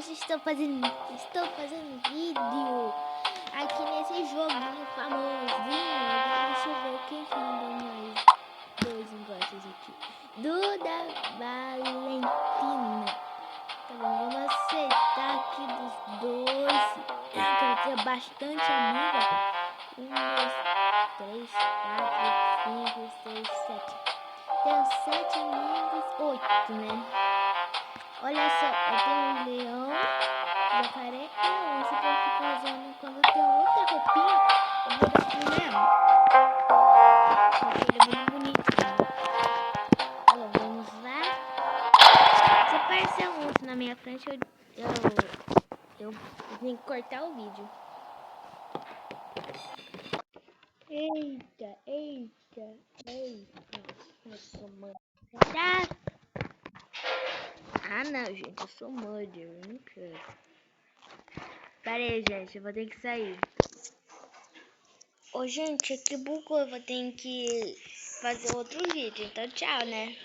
hoje estou fazendo vídeo aqui nesse joguinho famosinho. Agora deixa eu ver quem que mandou mais 2 negócios aqui. Duda Valentina. Tá bom, vamos aceitar aqui dos dois, que eu tenho bastante amiga. 1, 2, 3, 4, 5, 6, 7. Tenho 7 amigos, 8, né? Olha só, eu tenho um leão, jacaré e a onça pra eu ficar usando quando eu tenho outra roupinha. Eu vou dar pro leão. Porque ele é muito bonitinho. Bom, vamos lá. Se aparecer um onça na minha frente, eu tenho que cortar o vídeo. Eita. Nossa, mano. Ah, não, gente, eu sou murder, eu não quero. Pera aí, gente, eu vou ter que sair. Ô, gente, aqui bugou, eu vou ter que fazer outro vídeo, então tchau, né?